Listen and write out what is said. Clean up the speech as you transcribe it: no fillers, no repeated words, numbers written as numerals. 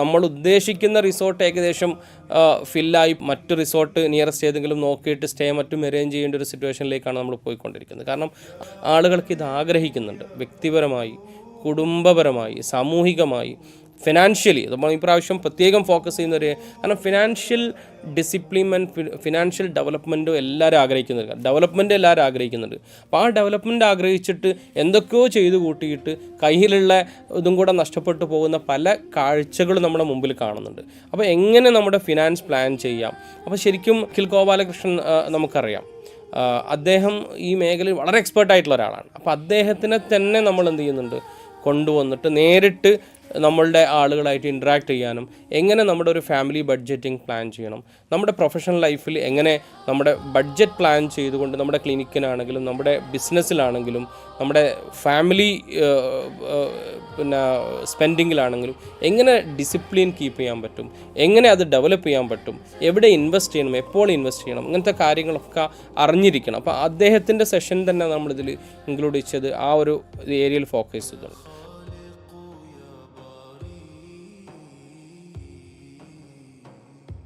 നമ്മൾ ഉദ്ദേശിക്കുന്ന റിസോർട്ട് ഏകദേശം ഫില്ലായി മറ്റു റിസോർട്ട് നിയറസ്റ്റ് ഏതെങ്കിലും നോക്കിയിട്ട് സ്റ്റേ മറ്റും അറേഞ്ച് ചെയ്യേണ്ട ഒരു സിറ്റുവേഷനിലേക്കാണ് നമ്മൾ പോയിക്കൊണ്ടിരിക്കുന്നത്. കാരണം ആളുകൾക്ക് ഇത് ആഗ്രഹിക്കുന്നുണ്ട്, വ്യക്തിപരമായി, കുടുംബപരമായി, സാമൂഹികമായി, ഫിനാൻഷ്യലി. നമ്മൾ ഇപ്രാവശ്യം പ്രത്യേകം ഫോക്കസ് ചെയ്യുന്നൊരു, കാരണം ഫിനാൻഷ്യൽ ഡിസിപ്ലിൻ ആൻഡ് ഫിനാൻഷ്യൽ ഡെവലപ്മെൻറ്റും എല്ലാവരും ആഗ്രഹിക്കുന്നുണ്ട്, ഡെവലപ്മെൻറ്റ് എല്ലാവരും ആഗ്രഹിക്കുന്നുണ്ട്. അപ്പോൾ ആ ഡെവലപ്മെൻറ്റ് ആഗ്രഹിച്ചിട്ട് എന്തൊക്കെയോ ചെയ്തു കൂട്ടിയിട്ട് കയ്യിലുള്ള ഇതും കൂടെ നഷ്ടപ്പെട്ടു പോകുന്ന പല കാഴ്ചകളും നമ്മുടെ മുമ്പിൽ കാണുന്നുണ്ട്. അപ്പോൾ എങ്ങനെ നമ്മുടെ ഫിനാൻസ് പ്ലാൻ ചെയ്യാം? അപ്പോൾ ശരിക്കും അഖിൽ ഗോപാലകൃഷ്ണൻ നമുക്കറിയാം, അദ്ദേഹം ഈ മേഖലയിൽ വളരെ എക്സ്പേർട്ടായിട്ടുള്ള ഒരാളാണ്. അപ്പോൾ അദ്ദേഹത്തിനെ തന്നെ നമ്മൾ എന്ത് ചെയ്യുന്നുണ്ട്, കൊണ്ടുവന്നിട്ട് നേരിട്ട് നമ്മളുടെ ആളുകളായിട്ട് ഇൻട്രാക്ട് ചെയ്യാനും, എങ്ങനെ നമ്മുടെ ഒരു ഫാമിലി ബഡ്ജറ്റിംഗ് പ്ലാൻ ചെയ്യണം, നമ്മുടെ പ്രൊഫഷണൽ ലൈഫിൽ എങ്ങനെ നമ്മുടെ ബഡ്ജറ്റ് പ്ലാൻ ചെയ്തുകൊണ്ട് നമ്മുടെ ക്ലിനിക്കിനാണെങ്കിലും നമ്മുടെ ബിസിനസ്സിലാണെങ്കിലും നമ്മുടെ ഫാമിലി സ്പെൻഡിങ്ങിലാണെങ്കിലും എങ്ങനെ ഡിസിപ്ലിൻ കീപ്പ് ചെയ്യാൻ പറ്റും, എങ്ങനെ അത് ഡെവലപ്പ് ചെയ്യാൻ പറ്റും, എവിടെ ഇൻവെസ്റ്റ് ചെയ്യണം, എപ്പോൾ ഇൻവെസ്റ്റ് ചെയ്യണം, ഇങ്ങനത്തെ കാര്യങ്ങളൊക്കെ അറിഞ്ഞിരിക്കണം. അപ്പോൾ അദ്ദേഹത്തിൻ്റെ സെഷൻ തന്നെ നമ്മളിതിൽ ഇൻക്ലൂഡ് ചെയ്ത് ആ ഒരു ഏരിയയിൽ ഫോക്കസ് ചെയ്തിട്ടുണ്ട്.